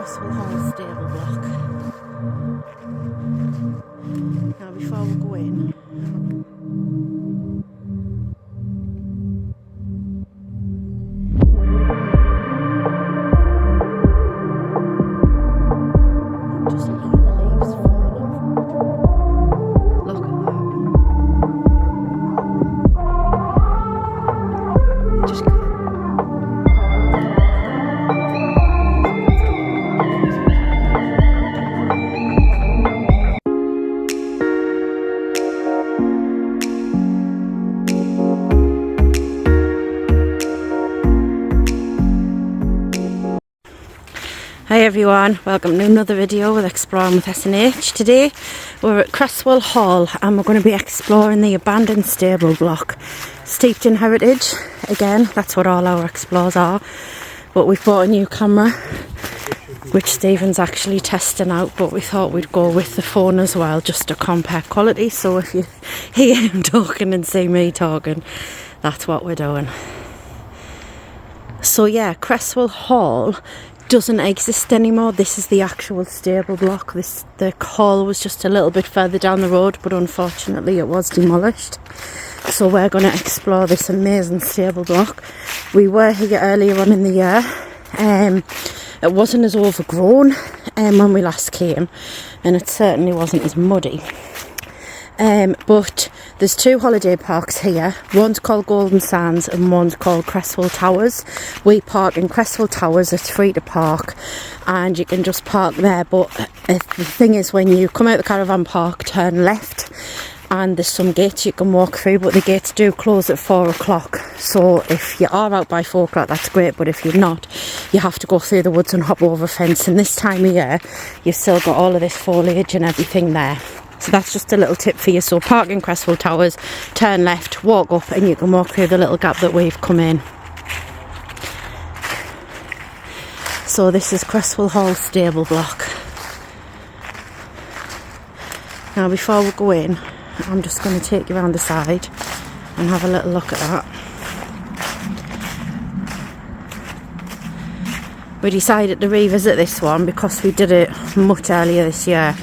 Cresswell Hall stable block. Now before we go in, just hear the leaves falling. Look at that. Just Hi everyone, welcome to another video with Exploring with S&H. Today we're at Cresswell Hall and we're going to be exploring the abandoned stable block, steeped in heritage. Again, that's what all our explores are, but we've bought a new camera which Stephen's actually testing out, but we thought we'd go with the phone as well just to compare quality. So if you hear him talking and see me talking, that's what we're doing. So yeah, Cresswell Hall doesn't exist anymore. This is the actual stable block. The hall was just a little bit further down the road, but unfortunately it was demolished. So we're going to explore this amazing stable block. We were here earlier on in the year. It wasn't as overgrown when we last came, and it certainly wasn't as muddy. But there's two holiday parks here. One's called Golden Sands and one's called Cresswell Towers. We park in Cresswell Towers. It's free to park and you can just park there, but the thing is, when you come out the caravan park, turn left and there's some gates you can walk through, but the gates do close at 4 o'clock. So if you are out by 4 o'clock, that's great, but if you're not, you have to go through the woods and hop over a fence. And this time of year you've still got all of this foliage and everything there. So that's just a little tip for you. So park in Cresswell Towers, turn left, walk up, and you can walk through the little gap that we've come in. So this is Cresswell Hall stable block. Now before we go in, I'm just going to take you around the side and have a little look at that. We decided to revisit this one because we did it much earlier this year.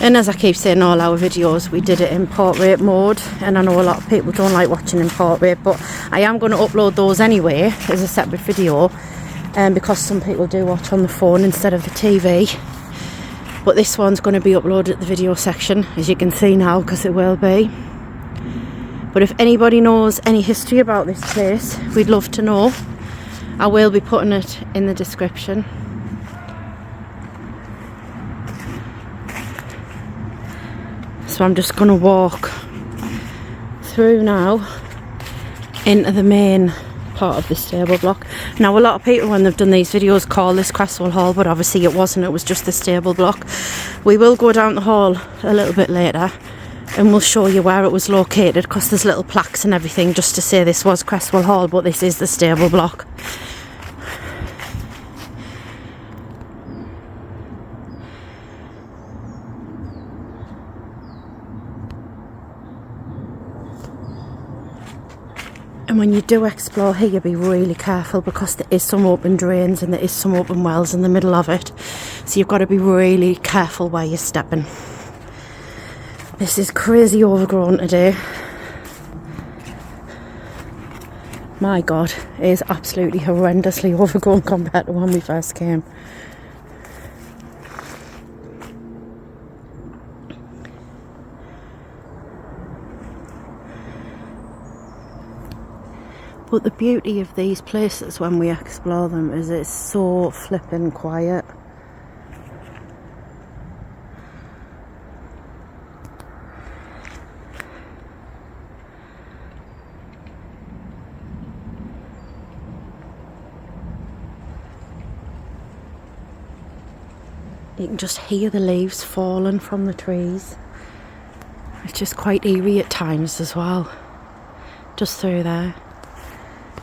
And as I keep saying in all our videos, we did it in portrait mode, and I know a lot of people don't like watching in portrait, but I am going to upload those anyway as a separate video, because some people do watch on the phone instead of the TV. But this one's going to be uploaded at the video section, as you can see now, because it will be. But if anybody knows any history about this place, we'd love to know. I will be putting it in the description. So I'm just going to walk through now into the main part of the stable block. Now a lot of people when they've done these videos call this Cresswell Hall, but obviously it wasn't, it was just the stable block. We will go down the hall a little bit later and we'll show you where it was located, because there's little plaques and everything just to say this was Cresswell Hall, but this is the stable block. And when you do explore here, be really careful, because there is some open drains and there is some open wells in the middle of it. So you've got to be really careful where you're stepping. This is crazy overgrown today. My God, it is absolutely horrendously overgrown compared to when we first came. But the beauty of these places when we explore them is it's so flippin' quiet. You can just hear the leaves falling from the trees. It's just quite eerie at times as well, just through there.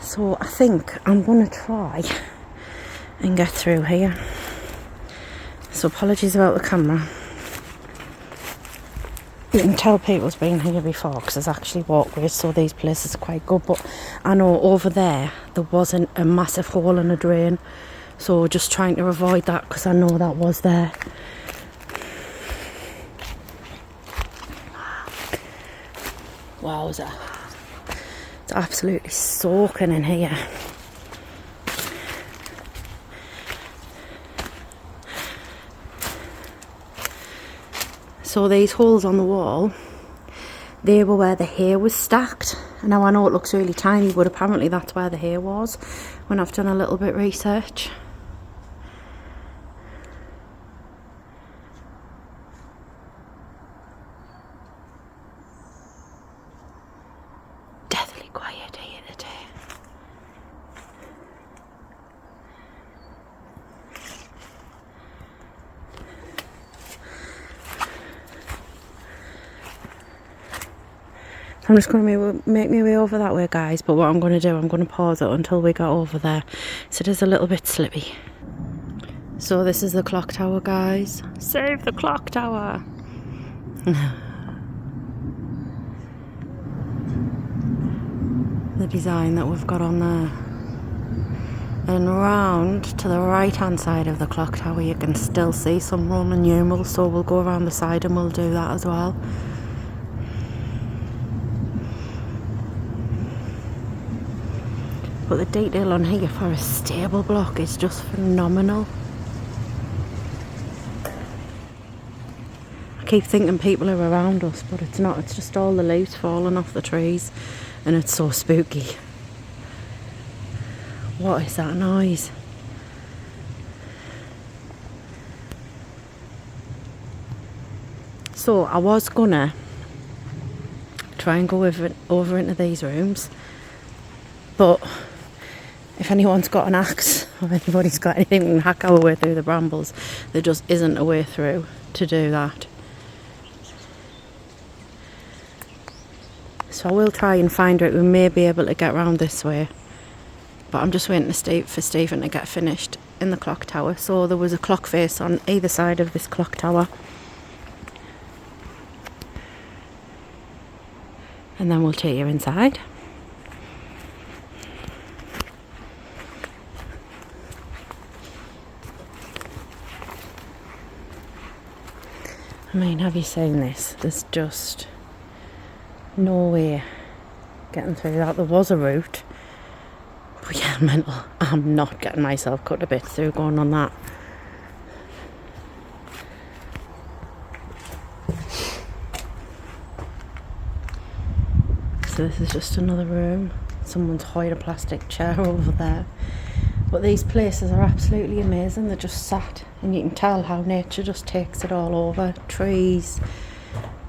So I think I'm going to try and get through here. So apologies about the camera. You can tell people's been here before because there's actually walkways, so these places are quite good. But I know over there wasn't a massive hole in a drain, So just trying to avoid that because I know that was there. Wowza. It's absolutely soaking in here. So these holes on the wall, they were where the hair was stacked. And now I know it looks really tiny, but apparently that's where the hair was when I've done a little bit of research. Deathly quiet here today. I'm just going to make my way over that way, guys, but what I'm going to do, I'm going to pause it until we get over there. So it is a little bit slippy. So this is the clock tower, guys. Save the clock tower! The design that we've got on there. And round to the right hand side of the clock tower you can still see some Roman numerals, so we'll go around the side and we'll do that as well. But the detail on here for a stable block is just phenomenal. I keep thinking people are around us, but it's not. It's just all the leaves falling off the trees and it's so spooky. What is that noise? So I was gonna try and go over into these rooms, but if anyone's got an axe or anybody's got anything and hack our way through the brambles, there just isn't a way through to do that. So I will try and find it. We may be able to get around this way, but I'm just waiting for Stephen to get finished in the clock tower. So there was a clock face on either side of this clock tower, and then we'll take you inside. I mean, have you seen this? There's just no way getting through that. There was a route, but yeah, mental. I'm not getting myself cut to bits through going on that. So this is just another room. Someone's hired a plastic chair over there. But these places are absolutely amazing. They're just sat, and you can tell how nature just takes it all over. Trees,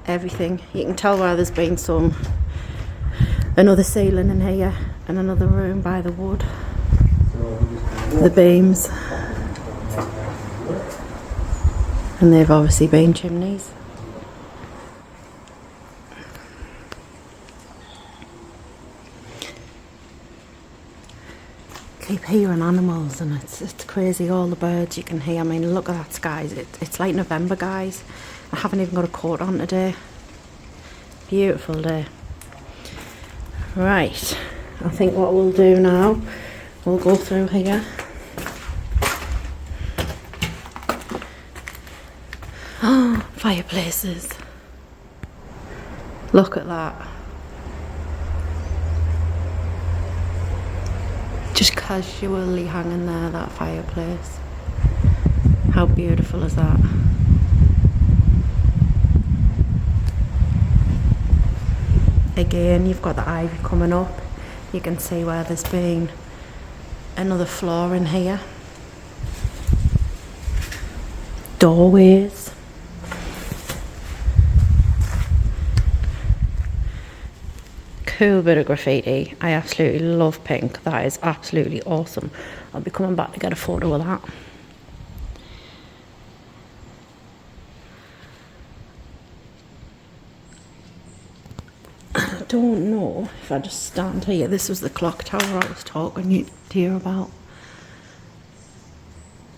everything. You can tell where there's been another ceiling in here and another room by the wood. The beams. And they've obviously been chimneys. Keep hearing animals, and it's crazy, all the birds you can hear. I mean, look at that sky. It's like November, guys. I haven't even got a coat on today. Beautiful day. Right, I think what we'll do now, we'll go through here. Oh, fireplaces. Look at that. Just casually hanging there, that fireplace. How beautiful is that? Again, you've got the ivy coming up. You can see where there's been another floor in here. Doorways. Cool bit of graffiti. I absolutely love pink. That is absolutely awesome. I'll be coming back to get a photo of that. I don't know if I just stand here. This was the clock tower I was talking to you about.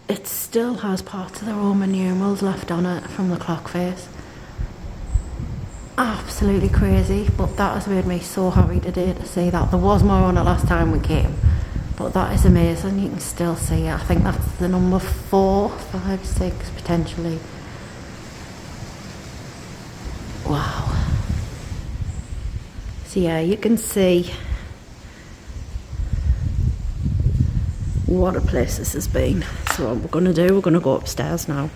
It still has parts of the Roman numerals left on it from the clock face. Absolutely crazy, but that has made me so happy today to see that. There was more on it last time we came, But that is amazing, you can still see it. I think that's the number 4, 5, 6 potentially. Wow. So yeah, you can see what a place this has been. So what we're going to do, we're going to go upstairs now.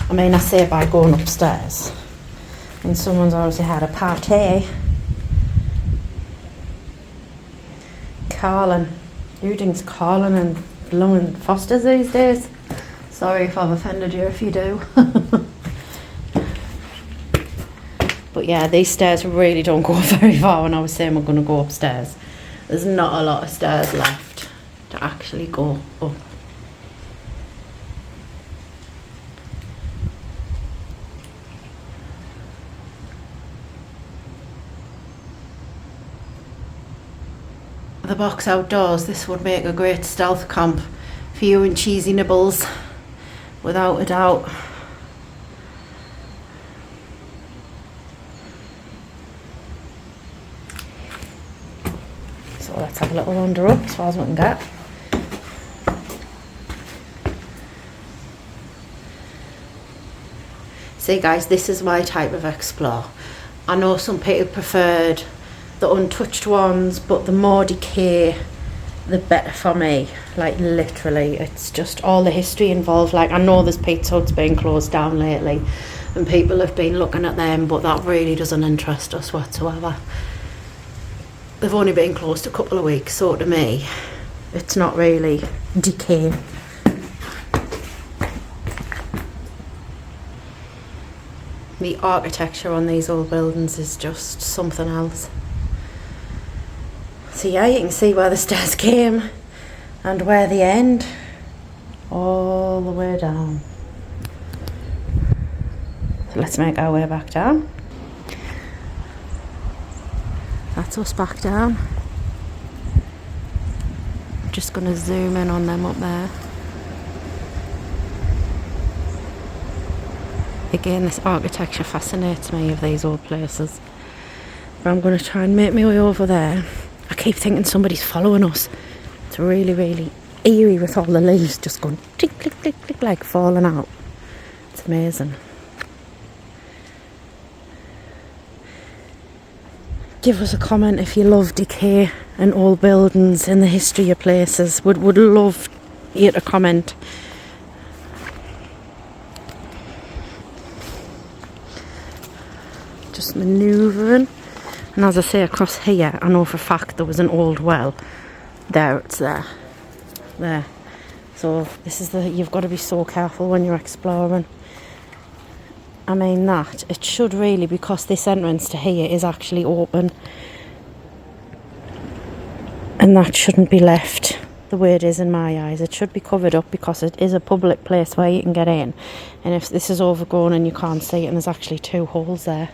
I mean, I say by going upstairs, and someone's obviously had a party. Carlin. Everything's Carlin and blooming Foster's these days. Sorry if I've offended you if you do. But yeah, these stairs really don't go very far. When I was saying we're going to go upstairs, there's not a lot of stairs left to actually go up. The box outdoors, this would make a great stealth camp for you and cheesy nibbles, without a doubt. So let's have a little wander up as far as we can get. See guys, this is my type of explore. I know some people preferred the untouched ones, but the more decay the better for me. Like literally, it's just all the history involved. Like I know there's Pizza Hut's been closed down lately and people have been looking at them, but that really doesn't interest us whatsoever. They've only been closed a couple of weeks, so to me it's not really decay. The architecture on these old buildings is just something else. So yeah, you can see where the stairs came and where they end, all the way down. So let's make our way back down. That's us back down. I'm just going to zoom in on them up there. Again, this architecture fascinates me of these old places. But I'm going to try and make my way over there. I keep thinking somebody's following us. It's really, really eerie with all the leaves just going tick, click, click, click, like falling out. It's amazing. Give us a comment if you love decay and old buildings and the history of places. Would love you to comment. Just manoeuvring. And as I say, across here, I know for a fact there was an old well. There, it's there. There. So this is you've got to be so careful when you're exploring. I mean it should really, because this entrance to here is actually open. And that shouldn't be left the way it is in my eyes. It should be covered up because it is a public place where you can get in. And if this is overgrown and you can't see it, and there's actually 2 holes there.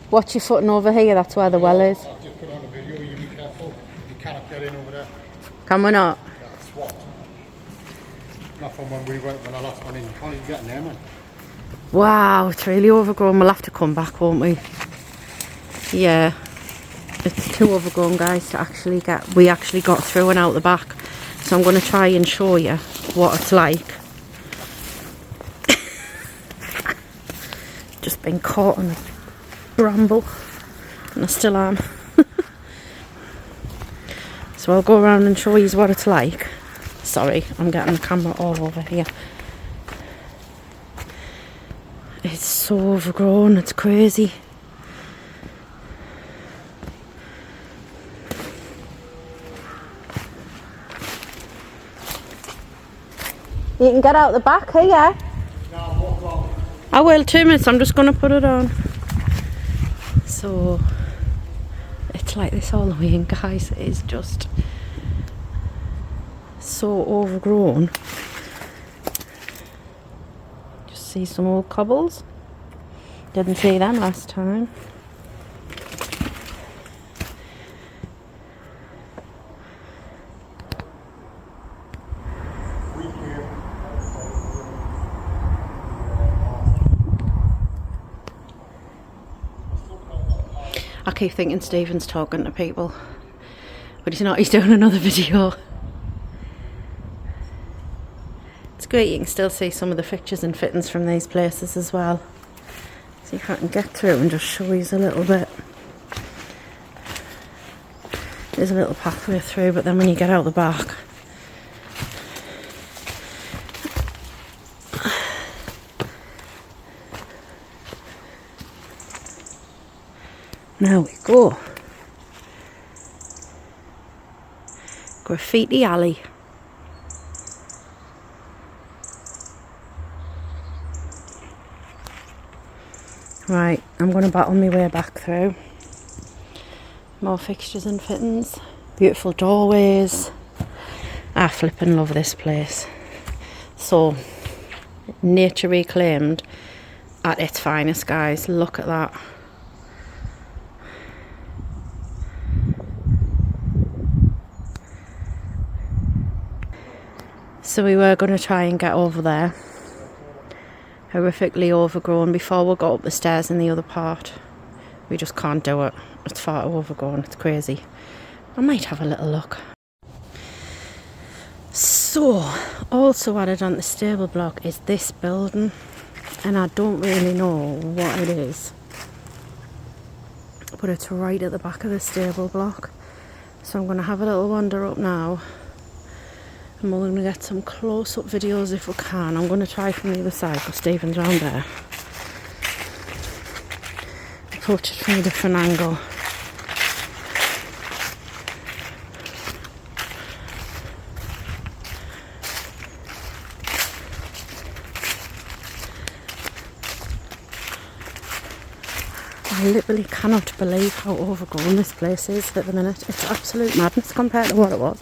Watch your footing over here, that's where the well is. I've just put on a video, you be careful. You cannot get in over there. Can we not? That's what. Not from when I last went in. You can't even get in there, man. Wow, it's really overgrown. We'll have to come back, won't we? Yeah. It's too overgrown, guys, to actually get. We actually got through and out the back. So I'm going to try and show you what it's like. Just been caught in a bramble, and I still am. So I'll go around and show you what it's like. Sorry, I'm getting the camera all over here. It's so overgrown, it's crazy. You can get out the back here. No, I will, 2 minutes, I'm just going to put it on. So it's like this all the way in, guys. It is just so overgrown. Just see some old cobbles. Didn't see them last time. I keep thinking Stephen's talking to people, but he's not, he's doing another video. It's great, you can still see some of the fixtures and fittings from these places as well. See if I can get through and just show you a little bit. There's a little pathway through, but then when you get out the back, now we go. Graffiti alley. Right, I'm going to battle my way back through. More fixtures and fittings. Beautiful doorways. I flipping love this place. So, nature reclaimed at its finest, guys. Look at that. So we were going to try and get over there. Horrifically overgrown before we got up the stairs in the other part. We just can't do it. It's far too overgrown. It's crazy. I might have a little look. So, also added on the stable block is this building, and I don't really know what it is, but it's right at the back of the stable block. So I'm going to have a little wander up now, and we're going to get some close-up videos if we can. I'm going to try from the other side because Stephen's round there. Approach it from a different angle. I literally cannot believe how overgrown this place is at the minute. It's absolute madness compared to what it was.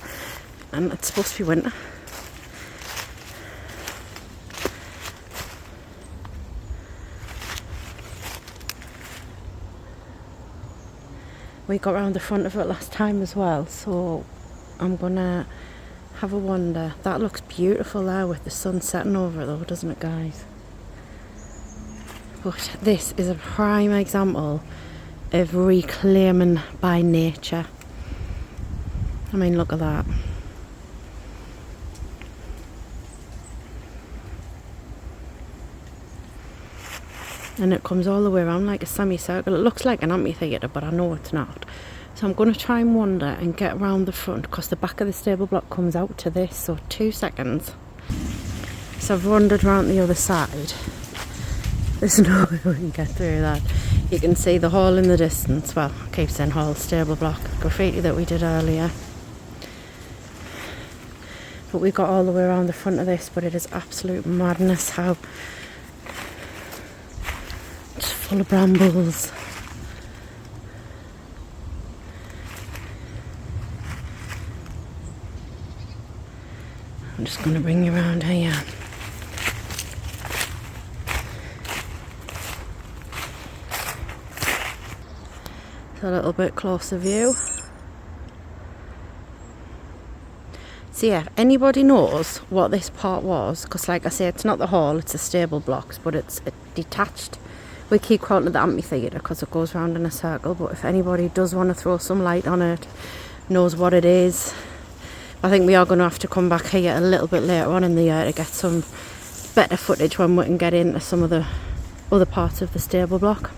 And it's supposed to be winter. We got round the front of it last time as well, so I'm gonna have a wander. That looks beautiful there with the sun setting over it though, doesn't it, guys? But this is a prime example of reclaiming by nature. I mean, look at that. And it comes all the way around like a semicircle. It looks like an amphitheatre, but I know it's not. So I'm going to try and wander and get around the front because the back of the stable block comes out to this. So 2 seconds. So I've wandered around the other side. There's no way we can get through that. You can see the hall in the distance. Well, I keep saying hall, stable block, graffiti that we did earlier. But we got all the way around the front of this, but it is absolute madness how it's full of brambles. I'm just going to bring you around here. A little bit closer view. So yeah, if anybody knows what this part was, because like I say, it's not the hall, it's the stable blocks, but it's detached. We keep calling it the amphitheatre because it goes round in a circle, but if anybody does want to throw some light on it, knows what it is, I think we are going to have to come back here a little bit later on in the year to get some better footage when we can get into some of the other parts of the stable block.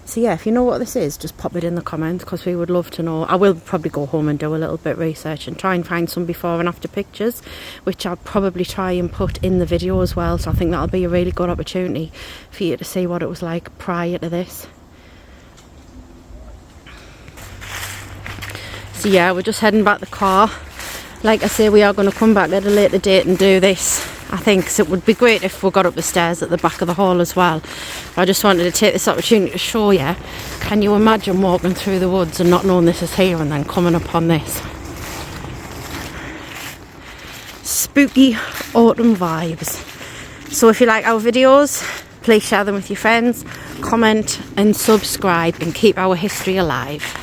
So yeah, if you know what this is, just pop it in the comments because we would love to know. I will probably go home and do a little bit of research and try and find some before and after pictures, which I'll probably try and put in the video as well. So I think that'll be a really good opportunity for you to see what it was like prior to this. So yeah, we're just heading back the car. Like I say, we are going to come back at a later date and do this, I think, because it would be great if we got up the stairs at the back of the hall as well. I just wanted to take this opportunity to show you. Can you imagine walking through the woods and not knowing this is here and then coming upon this? Spooky autumn vibes. So if you like our videos, please share them with your friends, comment and subscribe and keep our history alive.